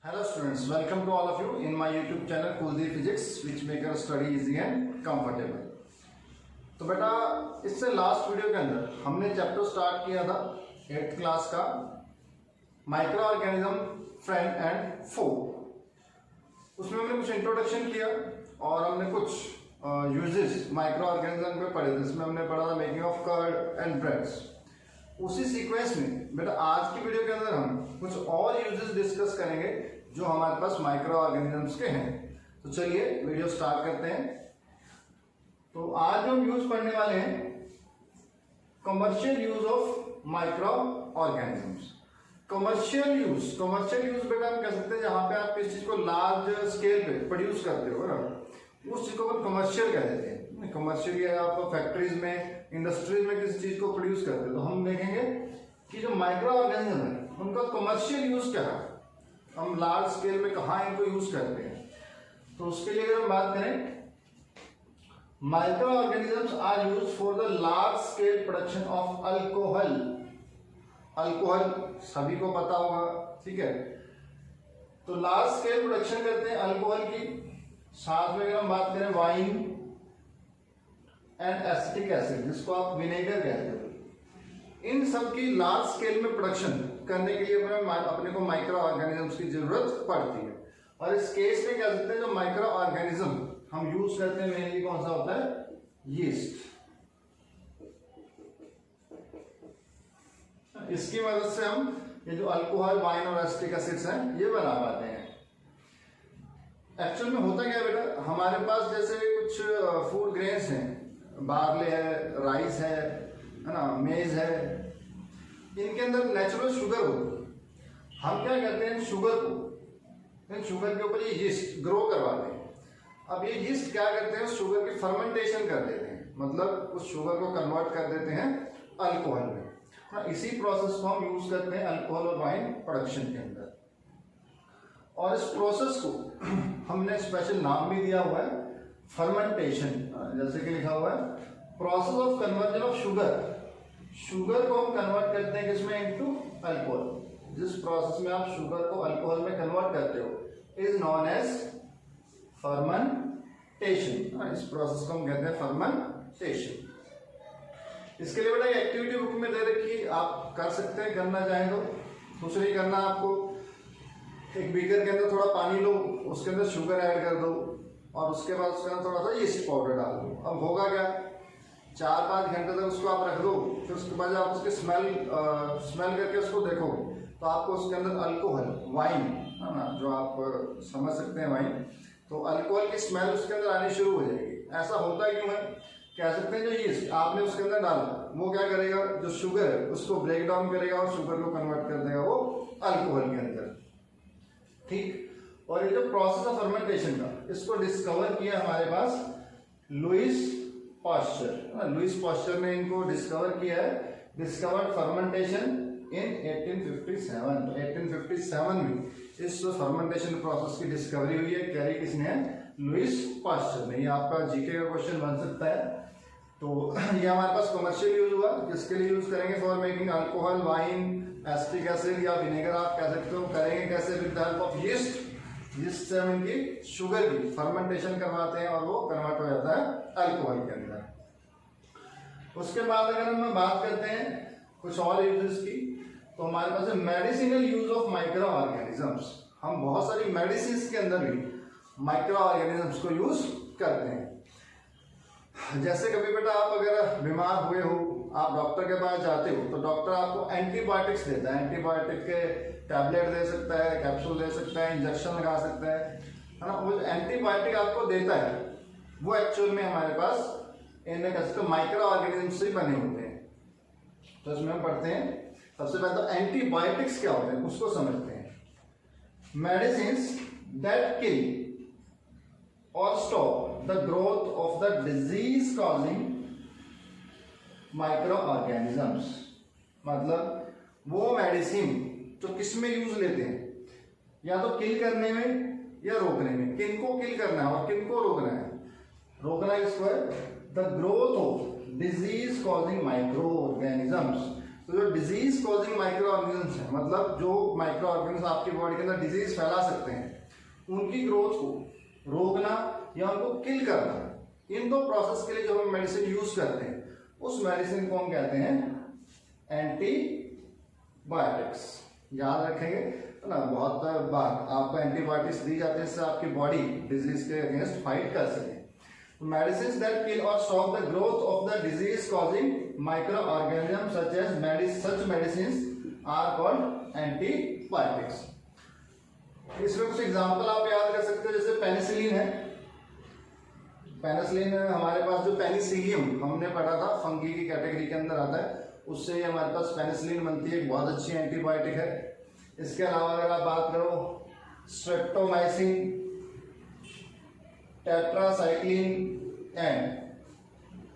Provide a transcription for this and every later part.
Hello students, welcome to all of you in my YouTube channel Kuldeep Physics, which make your study easy and comfortable. तो बेटा इससे last video के अंदर हमने chapter start किया था 8th क्लास का माइक्रो ऑर्गेनिज्म फ्रेंड एंड फो। उसमें हमने कुछ इंट्रोडक्शन किया और हमने कुछ यूजेस माइक्रो ऑर्गेनिज्म पे पढ़े थे। इसमें हमने पढ़ा था making of curd and breads. उसी सीक्वेंस में बेटा आज की वीडियो के अंदर हम कुछ और यूजेस डिस्कस करेंगे जो हमारे पास माइक्रो ऑर्गेनिजम्स के हैं। तो चलिए वीडियो स्टार्ट करते हैं। तो आज हम यूज पढ़ने वाले हैं commercial use of micro organisms. Commercial use बेटा हम कह सकते हैं जहां पे आप किसी चीज को लार्ज स्केल पे प्रोड्यूस करते हो ना, उस चीज को हम कमर्शियल कह देते हैं। कमर्शियल या आप फैक्ट्रीज में इंडस्ट्रीज में किसी चीज को प्रोड्यूस करते हो तो हम देखेंगे कि जो माइक्रो ऑर्गेनिज्म है उनका कमर्शियल यूज क्या है, हम लार्ज स्केल में कहाँ इनको यूज करते हैं। तो उसके लिए अगर हम बात करें, microorganisms are used for the large scale production of alcohol. Alcohol सभी को पता होगा, ठीक है। तो लार्ज स्केल प्रोडक्शन करते हैं अल्कोहल की। साथ में अगर हम बात करें वाइन एंड एसिटिक एसिड, जिसको आप विनेगर कहते हो, इन सब की लार्ज स्केल में प्रोडक्शन करने के लिए अपने को माइक्रो ऑर्गेनिजम्स की जरूरत पड़ती है। और इस केस में क्या कहते हैं, जो माइक्रो ऑर्गेनिज्म हम यूज करते हैं मेनली कौन सा होता है, यीस्ट। इसकी मदद से हम ये जो अल्कोहल वाइन और एसिटिक एसिड्स हैं ये बना पाते हैं। एक्चुअल में होता क्या है बेटा, हमारे पास जैसे कुछ फूड ग्रेन्स हैं, बार्ले है, राइस है ना, मेज है, इनके अंदर नेचुरल शुगर होती है। हम क्या करते हैं, शुगर के ऊपर ये यीस्ट ग्रो करवाते हैं। अब ये यीस्ट क्या करते हैं, शुगर की फर्मेंटेशन कर देते हैं, मतलब उस शुगर को कन्वर्ट कर देते हैं अल्कोहल में। हाँ, इसी प्रोसेस को हम यूज करते हैं अल्कोहल और वाइन प्रोडक्शन के अंदर। और इस प्रोसेस को हमने स्पेशल नाम भी दिया हुआ है फर्मेंटेशन, जैसे कि लिखा हुआ है process of conversion of sugar को हम कन्वर्ट करते हैं किसमें, इनटू अल्कोहल। जिस प्रोसेस में आप शुगर को अल्कोहल में कन्वर्ट करते हो इज नॉन एज फर्मेंटेशन। इस प्रोसेस को हम कहते हैं फर्मेंटेशन। इसके लिए बेटा एक्टिविटी बुक में दे रखी, आप कर सकते हैं करना चाहें तो। कुछ नहीं करना आपको, एक बीकर के अंदर थोड़ा पानी लो, उसके अंदर शुगर ऐड कर दो और उसके बाद उसके अंदर थोड़ा सा यीस्ट पाउडर डाल दो। अब होगा क्या, 4-5 घंटे तक उसको आप रख दो, फिर उसके बाद आप उसके स्मेल करके उसको देखोगे तो आपको उसके अंदर अल्कोहल वाइन है ना, जो आप समझ सकते हैं वाइन, तो अल्कोहल की स्मेल उसके अंदर आनी शुरू हो जाएगी। ऐसा होता क्यों है, कह सकते हैं जो यीस्ट आपने उसके अंदर डाला वो क्या करेगा, जो शुगर है उसको ब्रेक डाउन करेगा और शुगर को कन्वर्ट कर देगा वो अल्कोहल के अंदर, ठीक। और ये जो प्रोसेस ऑफ फर्मेंटेशन का, इसको डिस्कवर किया हमारे पास लुईस पाश्चर ने इनको डिस्कवर किया है। डिस्कवर्ड फर्मेंटेशन इन 1857। तो 1857 में इस फर्मेंटेशन प्रोसेस की डिस्कवरी हुई है। कैरी किसने है, लुईस पाश्चर ने। ये आपका जीके का क्वेश्चन बन सकता है। तो ये हमारे पास कमर्शियल यूज हुआ, जिसके लिए यूज करेंगे for making alcohol, wine, acetic acid या विनेगर आप कह सकते हो। करेंगे कैसे, with the help of yeast से हम इनकी शुगर की फर्मेंटेशन करवाते हैं और वो कन्वर्ट हो जाता है अल्कोहल के अंदर। उसके बाद अगर हम बात करते हैं कुछ और यूजेस की, तो हमारे पास है medicinal use of micro organisms. हम बहुत सारी मेडिसिन के अंदर भी माइक्रो ऑर्गेनिजम्स को यूज करते हैं। जैसे कभी बेटा आप अगर बीमार हुए हो, आप डॉक्टर के पास जाते हो तो डॉक्टर आपको एंटीबायोटिक्स देता है। एंटीबायोटिक के टैबलेट दे सकता है, कैप्सूल दे सकता है, इंजेक्शन लगा सकता है ना। वो एंटीबायोटिक आपको देता है वो एक्चुअल में हमारे पास इनमें कह सकते माइक्रो ऑर्गेनिज्म से बने होते हैं। तो इसमें हम पढ़ते हैं सबसे पहले तो एंटीबायोटिक्स क्या होते हैं उसको समझते हैं। मेडिसिन्स दैट किल और stop the growth of the disease causing micro organisms, मतलब वो मेडिसिन जो किस में यूज लेते हैं, या तो किल करने में या रोकने में। किनको किल करना है और किनको रोकना है, रोकना किसको है, the growth of disease causing micro organisms, तो जो डिजीज कॉजिंग माइक्रो ऑर्गेनिज्म है, मतलब जो माइक्रो ऑर्गेनिज्म आपकी बॉडी के अंदर डिजीज फैला सकते हैं, उनकी ग्रोथ को रोकना या उनको किल करना, इन दो प्रोसेस के लिए जो हम मेडिसिन यूज करते हैं उस मेडिसिन को हम कहते हैं एंटीबायोटिक्स। याद रखेंगे ना, बहुत बार आपको एंटीबायोटिक्स दी जाती है, इससे आपकी बॉडी डिजीज के अगेंस्ट फाइट कर सके। मेडिसिन दैट किल और stop the growth of the disease causing microorganism such medicine are called antibiotics. इसमें कुछ एग्जांपल आप याद कर सकते हो, जैसे पेनिसिलिन है। पेनिसिलिन हमारे पास जो पेनिसिलियम हमने पढ़ा था, फंगी की कैटेगरी के अंदर आता है, उससे हमारे पास पेनिसिलिन बनती है, एक बहुत अच्छी एंटीबायोटिक है। इसके अलावा अगर आप बात करो स्ट्रेप्टोमाइसिन, टेट्रासाइक्लिन एंड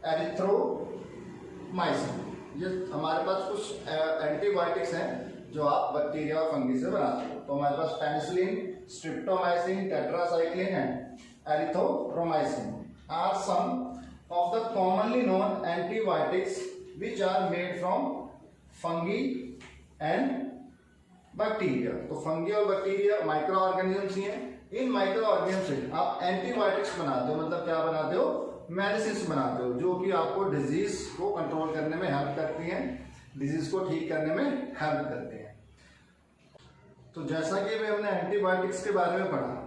एरिथ्रोमाइसिन, ये हमारे पास कुछ एंटीबायोटिक्स हैं जो आप बैक्टीरिया और फंगी से बनाते हो। तो हमारे पास penicillin, streptomycin, tetracycline and erythromycin are some of the commonly known antibiotics which are made from fungi and bacteria। तो फंगी और बैक्टीरिया माइक्रो ऑर्गेनिजम्स ही हैं। इन माइक्रो ऑर्गेनिज्म से आप एंटीबायोटिक्स बनाते हो, मतलब क्या बनाते हो, मेडिसिन बनाते हो, जो कि आपको डिजीज को कंट्रोल करने में हेल्प करती हैं, डिजीज को ठीक करने में हेल्प करती हैं। तो जैसा कि हमने एंटीबायोटिक्स के बारे में पढ़ा,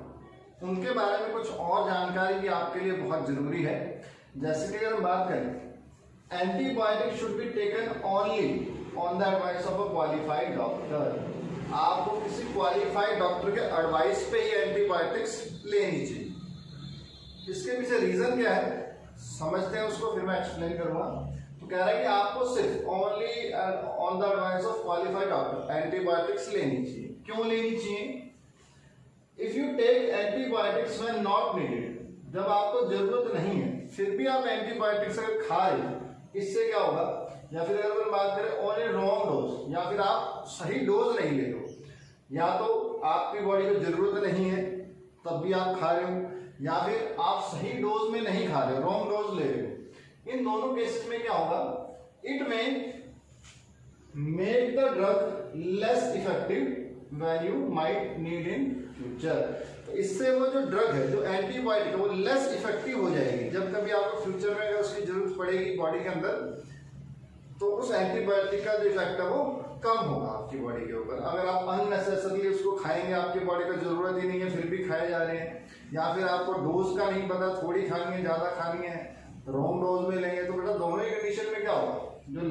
उनके बारे में कुछ और जानकारी भी आपके लिए बहुत जरूरी है। जैसे कि अगर हम बात करें, antibiotic should be taken only on the advice of a qualified doctor. आपको किसी क्वालिफाइड डॉक्टर के एडवाइस पे ही एंटीबायोटिक्स लेनी चाहिए। इसके पीछे रीजन क्या है समझते हैं उसको, फिर मैं एक्सप्लेन करूंगा। तो कह रहा है कि आपको सिर्फ only on the advice of qualified doctor antibiotics लेनी चाहिए। क्यों लेनी चाहिए? If you take antibiotics when not needed, जब आपको जरूरत नहीं है फिर भी आप एंटीबायोटिक्स अगर खा रहे हो, इससे क्या होगा, या फिर अगर हम बात करें ओनली रॉन्ग डोज, या फिर आप सही डोज नहीं ले रहे हो, या तो आपकी बॉडी को जरूरत नहीं है तब भी आप खा रहे हो, या फिर आप सही डोज में नहीं खा रहे हो, रॉन्ग डोज ले रहे हो, इन दोनों केसेस में क्या होगा, इट में make the drug less effective when you might need in future. तो इससे वो जो ड्रग है, जो एंटीबायोटिक है, वो लेस इफेक्टिव हो जाएगी। जब कभी आपको फ्यूचर में अगर उसकी जरूरत पड़ेगी बॉडी के अंदर, तो उस एंटीबायोटिक का जो इफेक्ट है वो कम होगा आपकी बॉडी के ऊपर। अगर आप अननेसेसरली उसको खाएंगे, आपकी बॉडी को जरूरत ही नहीं है फिर भी खाए जा रहे हैं, या फिर आपको डोज का नहीं पता, थोड़ी खानी है ज्यादा खानी है, रॉन्ग डोज में लेंगे, तो बेटा दोनों ही कंडीशन में क्या होगा, जो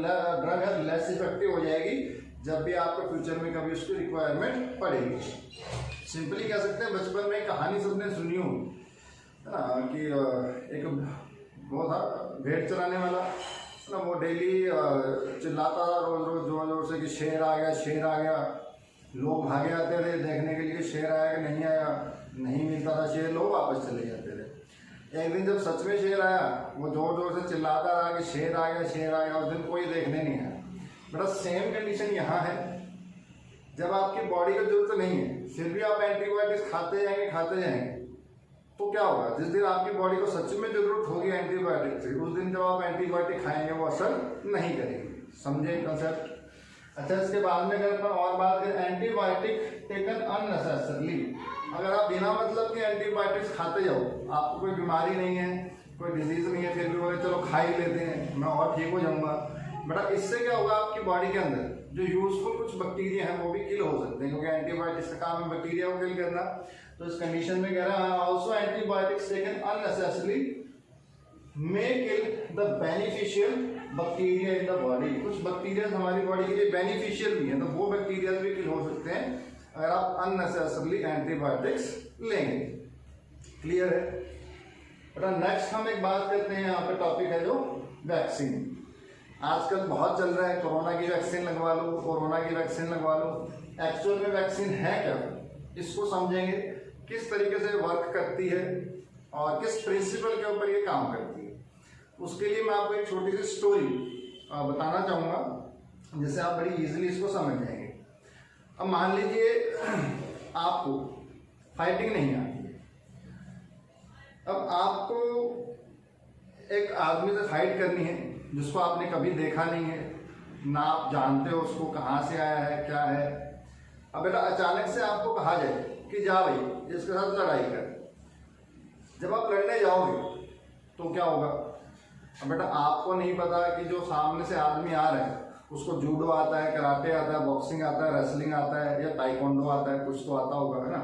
ड्रग है लेस इफेक्टिव हो जाएगी जब भी आपको फ्यूचर में कभी उसकी रिक्वायरमेंट पड़ेगी। सिंपली कह सकते हैं, बचपन में कहानी सबने सुनी होगी, है ना, कि एक वो था भेड़ चराने वाला ना, वो डेली चिल्लाता था रोज रोज जोर जोर से कि शेर आ गया, शेर आ गया। लोग भागे आते थे देखने के लिए शेर आया कि नहीं आया, नहीं मिलता था शेर, लोग वापस चले जाते थे। एक दिन जब सच में शेर आया, वो जोर जोर से चिल्लाता रहा कि शेर आ गया, शेर आ गया, उस दिन कोई देखने नहीं आया। बड़ा सेम कंडीशन यहाँ है, जब आपकी बॉडी को जरूरत नहीं है फिर भी आप एंटीबायोटिक्स खाते जाएंगे, तो क्या होगा, जिस दिन आपकी बॉडी को सच में जरूरत होगी एंटीबायोटिक की, उस दिन जब आप एंटीबायोटिक खाएंगे वो असर नहीं करेगी। समझे कंसेप्ट? अच्छा, इसके बाद में अगर अपन और बात करें, एंटीबायोटिक टेकन अननेसेसरली, अगर आप बिना मतलब के एंटीबायोटिक्स खाते जाओ, आपको कोई बीमारी नहीं है, कोई डिजीज नहीं है, फिर भी बोले चलो खा ही लेते हैं, मैं और ठीक हो जाऊंगा, बेटा इससे क्या होगा, आपकी बॉडी के अंदर जो यूजफुल कुछ बैक्टीरिया हैं वो भी किल हो सकते हैं, क्योंकि एंटीबायोटिक्स का काम है बैक्टीरिया को किल करना। तो इस कंडीशन में कह रहा है also antibiotics taken unnecessarily may kill the beneficial bacteria in the body. कुछ बैक्टीरिया हमारी बॉडी के लिए बेनिफिशियल भी हैं, तो वो बैक्टीरिया भी किल हो सकते हैं अगर आप अननेसेसरली एंटीबायोटिक्स लेंगे। क्लियर है बेटा? नेक्स्ट हम एक बात करते हैं, यहाँ पे टॉपिक है जो वैक्सीन। आजकल बहुत चल रहा है, कोरोना की वैक्सीन लगवा लो, कोरोना की वैक्सीन लगवा लो। एक्चुअल में वैक्सीन है क्या, इसको समझेंगे, किस तरीके से वर्क करती है और किस प्रिंसिपल के ऊपर ये काम करती है। उसके लिए मैं आपको एक छोटी सी स्टोरी बताना चाहूँगा, जिससे आप बड़ी इजीली इसको समझ जाएंगे। अब मान लीजिए आपको फाइटिंग नहीं आती है, अब आपको एक आदमी से फाइट करनी है जिसको आपने कभी देखा नहीं है, ना आप जानते हो उसको कहाँ से आया है क्या है। अब बेटा अचानक से आपको कहा जाए कि जा भाई इसके साथ लड़ाई कर, जब आप लड़ने जाओगे तो क्या होगा। अब बेटा आपको नहीं पता कि जो सामने से आदमी आ रहा है उसको जूडो आता है, कराटे आता है, बॉक्सिंग आता है, रेसलिंग आता है या ताइक्वांडो आता है, कुछ तो आता होगा है ना।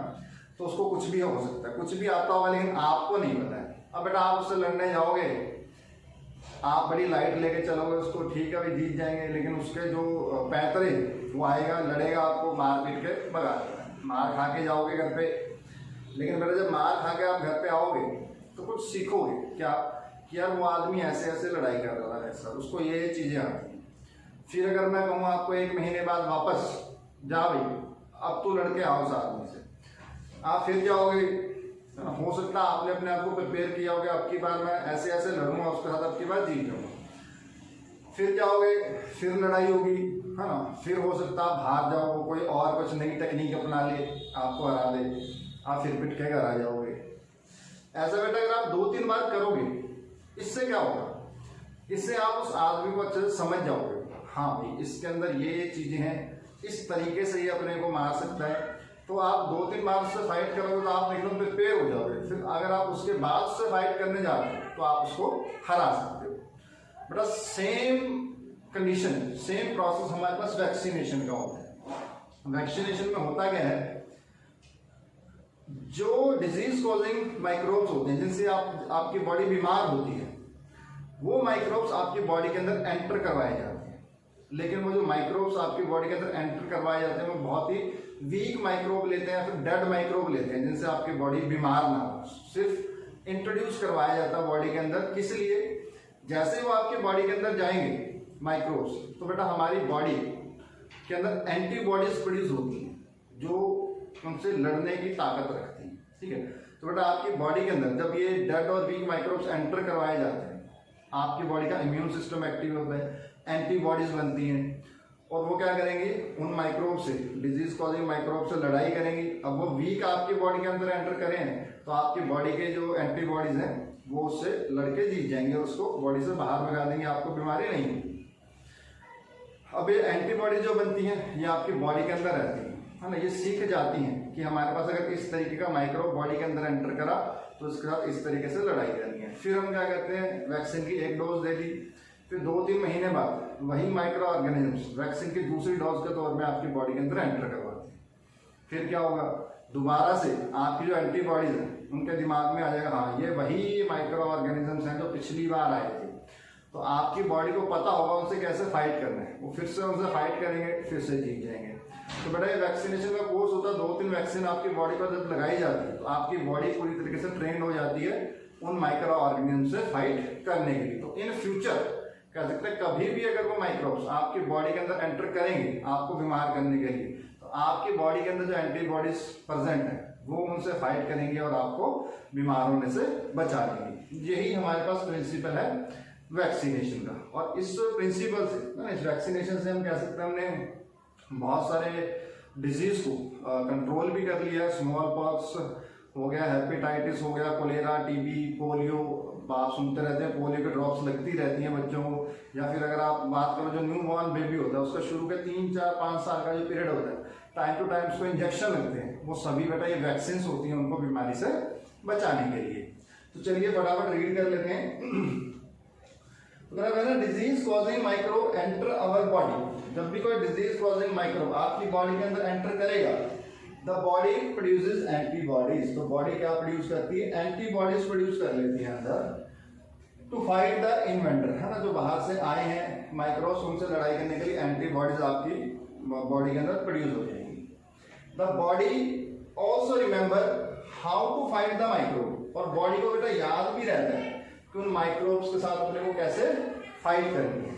तो उसको कुछ भी हो सकता है, कुछ भी आता होगा, लेकिन आपको नहीं पता है। अब बेटा आप उससे लड़ने जाओगे, आप बड़ी लाइट लेके चलोगे उसको, ठीक है भाई जीत जाएंगे, लेकिन उसके जो पैतरे वो आएगा, लड़ेगा, आपको मार पीट के भगा देगा, मार खा के जाओगे घर पे। लेकिन बेटा जब मार खा के आप घर पे आओगे तो कुछ सीखोगे क्या कि यार वो आदमी ऐसे ऐसे लड़ाई कर रहा है, ऐसा उसको ये चीजें आती हैं। फिर अगर मैं कहूँ आपको 1 महीने बाद वापस जा भाई अब तू लड़के आओ उस आदमी से, आप फिर जाओगे। हो सकता है आपने अपने आप को प्रिपेयर किया होगा, अब की बार मैं ऐसे ऐसे लड़ूंगा उसके साथ, अब की बार जीत जाऊंगा। फिर जाओगे, फिर लड़ाई होगी है ना, फिर हो सकता है आप हार जाओ, कोई और कुछ नई टेक्निक अपना ले आपको हरा दे, आप फिर पिट के घर आ जाओगे। ऐसा बेटा अगर आप 2-3 बार करोगे, इससे क्या होगा, इससे आप उस आदमी को अच्छे से समझ जाओगे। हाँ भाई इसके अंदर ये चीजें हैं, इस तरीके से ये अपने को मार सकता है। तो आप 2-3 बार उससे फाइट करोगे तो आप एकदम प्रिपेयर हो जाओगे। फिर अगर आप उसके बाद उससे फाइट करने जाते हो तो आप उसको हरा सकते हो। बेटा सेम कंडीशन, सेम प्रोसेस हमारे पास वैक्सीनेशन का होता है। वैक्सीनेशन में होता क्या है, जो डिजीज कॉजिंग माइक्रोब्स होते हैं जिनसे आपकी बॉडी बीमार होती है, वो माइक्रोब्स आपकी बॉडी के अंदर एंटर करवाए जाते हैं। लेकिन वो जो माइक्रोब्स आपकी बॉडी के अंदर एंटर करवाए जाते हैं वो बहुत ही वीक माइक्रोब लेते हैं, फिर डेड माइक्रोब लेते हैं जिनसे आपकी बॉडी बीमार ना हो। सिर्फ इंट्रोड्यूस करवाया जाता है बॉडी के अंदर, किस लिए, जैसे वो आपकी बॉडी के अंदर जाएंगे माइक्रोब्स तो बेटा हमारी बॉडी के अंदर एंटीबॉडीज प्रोड्यूस होती हैं जो उनसे लड़ने की ताकत रखती हैं। ठीक है, तो बेटा आपकी बॉडी के अंदर जब ये डेड और वीक माइक्रोब्स एंटर करवाए जाते हैं, आपकी बॉडी का इम्यून सिस्टम एक्टिव होता है, एंटीबॉडीज बनती हैं और वो क्या करेंगे, उन माइक्रोब से, डिजीज कॉजिंग माइक्रोब से लड़ाई करेंगी। अब वो वीक आपकी बॉडी के अंदर एंटर करें तो आपकी बॉडी के जो एंटीबॉडीज हैं वो उससे लड़के जीत जाएंगे, उसको बॉडी से बाहर भगा देंगे, आपको बीमारी नहीं होगी। अब ये एंटीबॉडी जो बनती हैं ये आपकी बॉडी के अंदर रहती है ना, ये सीख जाती हैं कि हमारे पास अगर इस तरीके का माइक्रोब बॉडी के अंदर एंटर करा तो इसके साथ इस तरीके से लड़ाई करनी है। फिर हम क्या कहते हैं, वैक्सीन की 1 डोज दे दी, फिर 2-3 महीने बाद वही माइक्रो ऑर्गेनिजम्स वैक्सीन की दूसरी डोज के तौर में आपकी बॉडी के अंदर एंटर करवाते हैं। फिर क्या होगा, दोबारा से आपकी जो एंटीबॉडीज हैं उनके दिमाग में आ जाएगा हाँ ये वही माइक्रो ऑर्गेनिजम्स हैं जो पिछली बार आए थे। तो आपकी बॉडी को पता होगा उनसे कैसे फाइट करना है, वो फिर से उनसे फाइट करेंगे, फिर से जीत जाएंगे। तो बेटा ये वैक्सीनेशन का कोर्स होता है, 2-3 वैक्सीन आपकी बॉडी पर जब लगाई जाती है तो आपकी बॉडी पूरी तरीके से ट्रेंड हो जाती है उन माइक्रो ऑर्गेनिजम से फाइट करने के लिए। तो इन फ्यूचर कह सकते हैं कभी भी अगर वो माइक्रोब्स आपकी बॉडी के अंदर एंटर करेंगे आपको बीमार करने के लिए, तो आपकी बॉडी के अंदर जो एंटीबॉडीज प्रेजेंट है वो उनसे फाइट करेंगे और आपको बीमार होने से बचा लेंगे। यही हमारे पास प्रिंसिपल है वैक्सीनेशन का। और इस प्रिंसिपल से, इस वैक्सीनेशन से हम कह सकते हैं हमने बहुत सारे डिजीज को कंट्रोल भी कर लिया। स्मॉल पॉक्स हो गया, हेपेटाइटिस हो गया, कोलेरा, टीबी, पोलियो, आप सुनते रहते हैं पोलियो के ड्रॉप्स लगती रहती हैं बच्चों को। या फिर अगर आप बात करो जो न्यू बॉर्न बेबी होता है उसका शुरू के 3-4-5 साल का जो पीरियड होता है, टाइम टू टाइम उसको इंजेक्शन लगते हैं, वो सभी बेटा ये वैक्सीन होती हैं उनको बीमारी से बचाने के लिए। तो चलिए फटाफट रीड कर लेते हैं। Disease causing microbe enter our body, जब भी कोई डिजीज कॉजिंग माइक्रोब आपकी बॉडी के अंदर एंटर करेगा, द बॉडी प्रोड्यूसेस एंटीबॉडीज। तो बॉडी क्या प्रोड्यूस करती है, एंटीबॉडीज प्रोड्यूस कर लेती है अंदर टू फाइट द इन्वेंटर, है ना, जो बाहर से आए हैं माइक्रोब्स उनसे लड़ाई करने के लिए एंटीबॉडीज आपकी बॉडी के अंदर प्रोड्यूस हो जाएंगी। The body also remember how to fight the microbe, और बॉडी को बेटा याद भी रहता है कि उन माइक्रोब्स के साथ अपने को कैसे फाइट करनी है।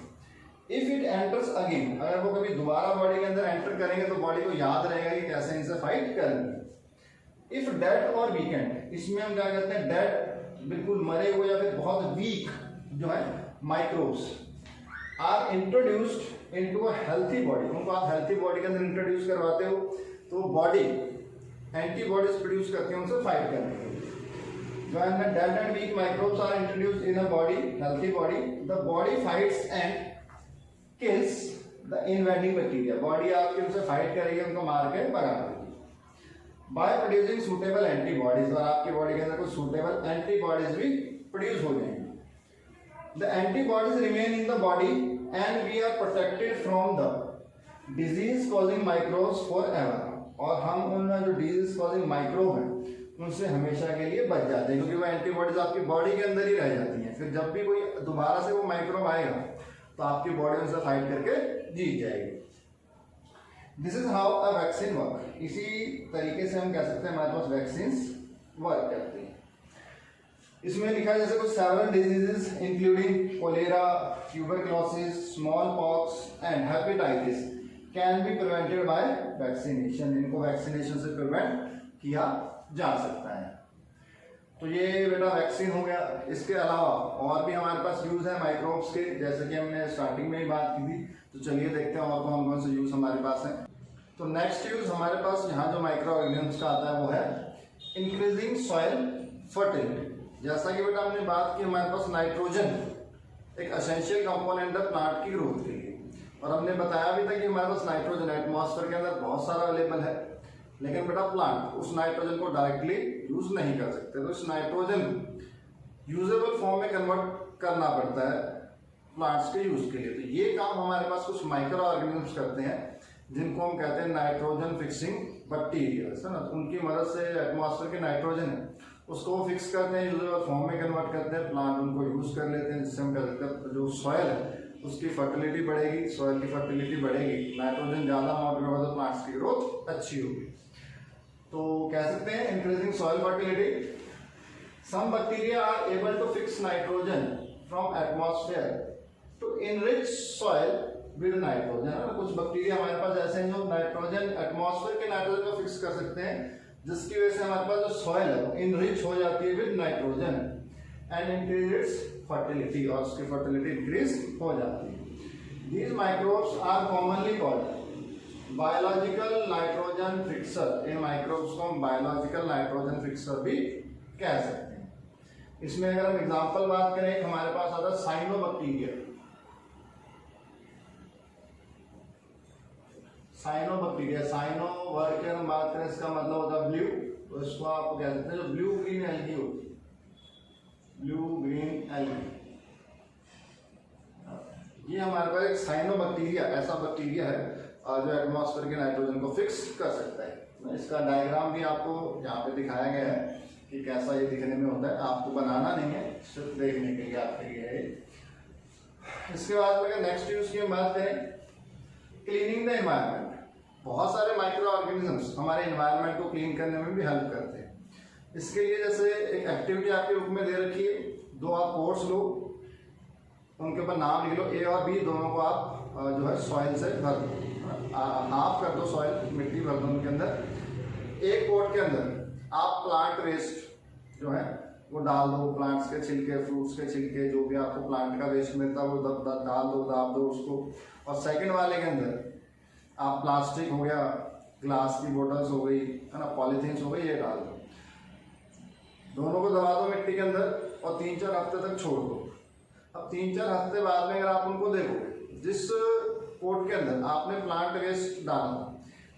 इफ इट एंटर्स अगेन, अगर वो कभी दोबारा बॉडी के अंदर एंटर करेंगे तो बॉडी को याद रहेगा कि कैसे इनसे फाइट करनी है। इफ डेड और वीकेंड, इसमें हम क्या कहते हैं, डेड बिल्कुल मरे हुए या फिर बहुत वीक जो है microbes are introduced into a healthy body, उनको आप हेल्थी बॉडी के अंदर इंट्रोड्यूस करवाते हो तो बॉडी एंटीबॉडीज प्रोड्यूस करती है उनसे फाइट करने के लिए। When the dead and weak microbes are introduced in a body, healthy body, the body fights and kills the invading bacteria, body आपकी उनसे फाइट करेगी, उनको मार के भगा देगी बाय प्रोड्यूसिंग सूटेबल एंटीबॉडीज, और आपकी बॉडी के अंदर कुछ सूटेबल एंटीबॉडीज भी प्रोड्यूस हो जाएंगी। The antibodies remain in the body and we are protected from the disease causing microbes forever, और हम उन जो डिजीज कॉजिंग माइक्रोब हैं उनसे हमेशा के लिए बच जाते हैं, क्योंकि वो एंटीबॉडीज आपकी बॉडी के अंदर ही रह जाती हैं। फिर जब भी कोई दोबारा से वो माइक्रोब आएगा तो आपकी बॉडी उनसे फाइट करके जीत जाएगी। This is how a vaccine work, इसी तरीके से हम कह सकते हैं हमारे पास वैक्सीन वर्क करती हैं। इसमें लिखा है जैसे कुछ several diseases including cholera, tuberculosis, smallpox and hepatitis can be prevented by vaccination, इनको वैक्सीनेशन से प्रिवेंट किया जा सकता है। तो ये बेटा वैक्सीन हो गया। इसके अलावा और भी हमारे पास यूज है माइक्रोब्स के, जैसे कि हमने स्टार्टिंग में ही बात की थी। तो चलिए देखते हैं और कौन कौन से यूज हमारे पास है। तो नेक्स्ट यूज हमारे पास यहाँ जो माइक्रो ऑर्गेनिजम्स का आता है वो है इंक्रीजिंग सॉइल फर्टिलिटी। जैसा कि बेटा हमने बात की, हमारे पास नाइट्रोजन एक एसेंशियल कंपोनेंट है प्लांट की ग्रोथ के लिए, और हमने बताया भी था कि हमारे पास नाइट्रोजन एटमॉस्फेयर के अंदर बहुत सारा अवेलेबल है, लेकिन बेटा प्लांट उस नाइट्रोजन को डायरेक्टली यूज नहीं कर सकते। तो इस नाइट्रोजन यूजेबल फॉर्म में कन्वर्ट करना पड़ता है प्लांट्स के यूज के लिए। तो ये काम हमारे पास कुछ माइक्रो ऑर्गेनिजम्स करते हैं, जिनको हम कहते हैं नाइट्रोजन फिक्सिंग बैक्टीरिया, है ना। उनकी मदद से एटमॉस्फेयर के नाइट्रोजन है उसको वो फिक्स करते हैं, यूजेबल फॉर्म में कन्वर्ट करते हैं, प्लांट उनको यूज कर लेते हैं, जिससे हम कह सकते हैं जो सॉयल है उसकी फर्टिलिटी बढ़ेगी। सॉयल की फर्टिलिटी बढ़ेगी, नाइट्रोजन ज्यादा अमाउंट में होगा तो प्लांट्स की ग्रोथ अच्छी होगी। तो कह सकते हैं increasing soil fertility. Some bacteria are able to fix nitrogen from atmosphere to enrich soil with nitrogen. कुछ बैक्टीरिया हमारे पास ऐसे हैं जो नाइट्रोजन एटमॉस्फेयर के नाइट्रोजन को फिक्स कर सकते हैं, जिसकी वजह से हमारे पास जो सॉइल है इनरिच हो जाती है with nitrogen and increase its fertility, और उसकी फर्टिलिटी इंक्रीज हो जाती है। These microbes are commonly called biological nitrogen fixer. इन माइक्रोब्स को हम बायोलॉजिकल नाइट्रोजन फिक्सर भी कह सकते हैं। इसमें अगर हम एग्जांपल बात करें, हमारे पास आता है साइनोबैक्टीरिया। साइनोबैक्टीरिया, साइनो वर्ड की हम बात करें, इसका मतलब होता है ब्लू, तो इसको आप कह सकते हैं जो ब्लू ग्रीन एल्गी होती है, ब्लू ग्रीन एल्गी। ये हमारे पास एक साइनोबैक्टीरिया ऐसा बैक्टीरिया है जो एटमॉस्फेयर के नाइट्रोजन को फिक्स कर सकता है। इसका डायग्राम भी आपको यहाँ पे दिखाया गया है कि कैसा ये दिखने में होता है, आपको बनाना नहीं है, सिर्फ देखने के लिए आपके लिए है। इसके बाद में नेक्स्ट यूज की हम बात करें, क्लीनिंग द एनवायरनमेंट। बहुत सारे माइक्रो ऑर्गेनिजम्स हमारे एनवायरनमेंट को क्लीन करने में भी हेल्प करते हैं। इसके लिए जैसे एक एक्टिविटी आपके बुक में दे रखी है, दो आप कोर्स लो, उनके ऊपर नाम लिख लो, ए और बी दोनों को आप जो है सॉइल से भर दो, हाफ कर दो सॉइल, मिट्टी भर दो उनके अंदर। एक पोट के अंदर आप प्लांट वेस्ट जो है वो डाल दो, प्लांट्स के छिलके, फ्रूट्स के छिलके, जो भी आपको प्लांट का वेस्ट मिलता है वो डाल दो, दाब दो उसको। और सेकंड वाले के अंदर आप प्लास्टिक हो गया, ग्लास की बोतल्स हो गई, है ना, पॉलीथीन्स हो गई, ये डाल दो। दोनों को दबा दो मिट्टी के अंदर और 3-4 हफ्ते तक छोड़ दो। अब 3-4 हफ्ते बाद में अगर आप उनको देखोगे, जिस पोट के अंदर आपने प्लांट वेस्ट डाला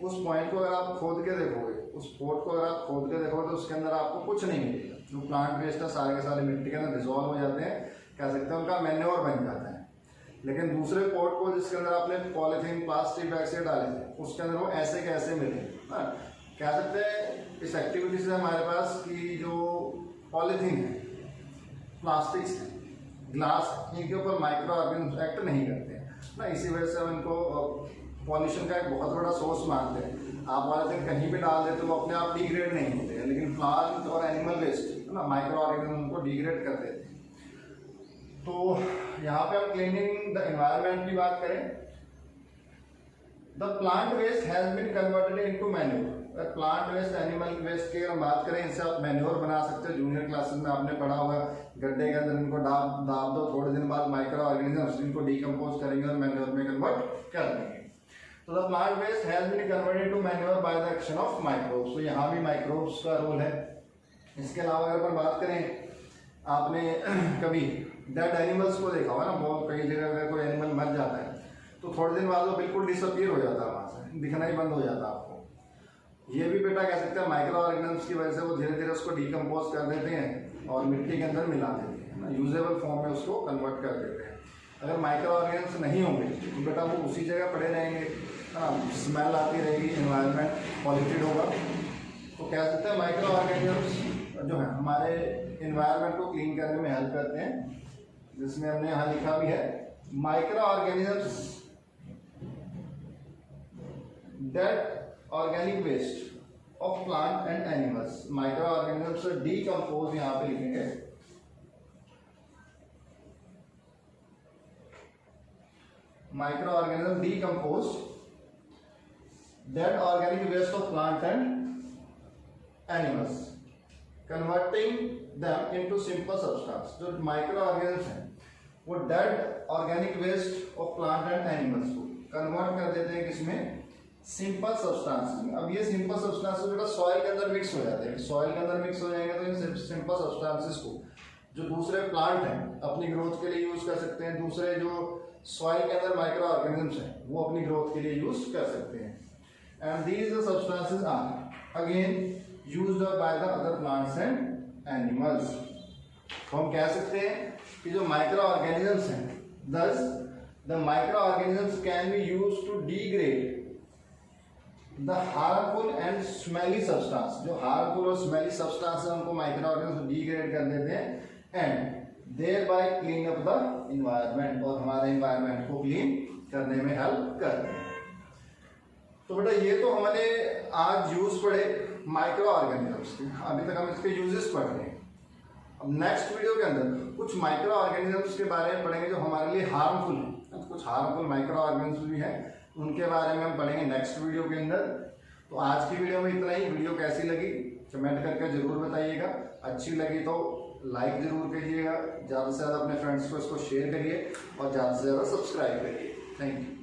उस पॉइंट को अगर आप खोद के देखोगे, उस पोट को अगर आप खोद के देखोगे तो उसके अंदर आपको कुछ नहीं मिलेगा। जो प्लांट वेस्ट है सारे के सारे मिट्टी के अंदर डिसॉल्व हो जाते हैं, कह सकते हैं उनका मैन्योर बन जाता है। लेकिन दूसरे पोट को जिसके अंदर आपने पॉलीथीन प्लास्टिक बैग से डाले थे, उसके अंदर वो ऐसे के ऐसे मिले। कह सकते हैं इस एक्टिविटी से हमारे पास की जो पॉलीथीन है, प्लास्टिक्स है, ग्लास, इनके ऊपर माइक्रो ऑर्गेनिज्म एक्ट नहीं करते हैं ना। इसी वजह से हम इनको पॉल्यूशन का एक बहुत बड़ा सोर्स मानते हैं। आप पॉलीथीन कहीं भी डाल देते तो वो अपने आप डिग्रेड नहीं होते हैं, लेकिन प्लांट और एनिमल वेस्ट है ना, माइक्रो ऑर्गेनिज्म उनको डिग्रेड कर देते हैं। तो यहाँ पे हम क्लीनिंग द एनवायरनमेंट की बात करें, the plant waste has been converted into manure. Plant waste, animal waste की हम बात करें, इनसे आप मैन्योर बना सकते हो। जूनियर क्लासेस में आपने पढ़ा होगा, गड्ढे के अंदर इनको दाब दो, थोड़े दिन बाद माइक्रो ऑर्गेनिजम्स इनको डिकम्पोज करेंगे और मैन्योर में कन्वर्ट कर देंगे। तो the plant waste has been converted to manure by the action of microbes. तो यहाँ भी माइक्रोब्स का रोल है। इसके अलावा अगर अपन बात करें, आपने कभी डेड एनिमल्स को देखा होगा ना, बहुत कई जगह अगर कोई एनिमल मर जाता है तो थोड़े दिन बाद वो बिल्कुल डिसअपियर हो जाता है, वहाँ से दिखना ही बंद हो जाता है आपको। ये भी बेटा कह सकते हैं माइक्रो ऑर्गेनिजम्स की वजह से वो धीरे धीरे उसको डिकम्पोज कर देते हैं और मिट्टी के अंदर मिला देते हैं ना, यूजेबल फॉर्म में उसको कन्वर्ट कर देते हैं। अगर माइक्रो ऑर्गेनिजम्स नहीं होंगे तो बेटा वो उसी जगह पड़े रहेंगे, हाँ, स्मेल आती रहेगी, इन्वायरमेंट पॉल्यूटेड होगा। तो कह सकते हैं माइक्रो ऑर्गेनिजम्स जो है हमारे इन्वायरमेंट को क्लीन करने में हेल्प करते हैं, जिसमें हमने यहाँ लिखा भी है microorganisms that organic waste of plant and animals. Microorganisms decompose यहाँ पे लिखेंगे, microorganism decompose that organic waste of plant and animals converting them into simple substance. जो माइक्रो ऑर्गेनिज्म हैं वो dead organic waste of plant and animals को convert कर देते हैं किसमें, सिंपल सब्सटेंस में। अब ये सिंपल सब्सटेंसेस बेटा सॉइल के अंदर मिक्स हो जाते हैं, सॉइल के अंदर मिक्स हो जाएंगे तो इन सिंपल सब्सटेंसेस को जो दूसरे प्लांट हैं अपनी ग्रोथ के लिए यूज कर सकते हैं, दूसरे जो सॉइल के अंदर माइक्रो ऑर्गेनिजम्स हैं वो अपनी ग्रोथ के लिए यूज कर सकते हैं। And these substances are again used by the other plants and animals. तो हम कह सकते हैं कि जो माइक्रो ऑर्गेनिजम्स हैं, thus the microorganisms can be used to degrade the harmful and smelly substance। जो harmful और smelly substance है उनको माइक्रो ऑर्गेनिज्म डिग्रेड कर देते हैं and thereby clean up the environment, और हमारे environment को क्लीन करने में हेल्प करते हैं। तो बेटा ये तो हमने आज यूज पढ़े माइक्रो ऑर्गेनिजम्स के, अभी तक हम इसके यूजेस पढ़ रहे हैं। अब नेक्स्ट वीडियो के अंदर कुछ माइक्रो ऑर्गेनिजम्स के बारे में पढ़ेंगे जो हमारे लिए हार्मफुल है, कुछ हार्मफुल माइक्रो ऑर्गेनिजम्स भी हैं, उनके बारे में हम पढ़ेंगे नेक्स्ट वीडियो के अंदर। तो आज की वीडियो में इतना ही। वीडियो कैसी लगी कमेंट करके जरूर बताइएगा, अच्छी लगी तो लाइक जरूर कीजिएगा, ज़्यादा से ज़्यादा अपने फ्रेंड्स को इसको शेयर करिए और ज़्यादा से ज़्यादा सब्सक्राइब करिए। Thank you.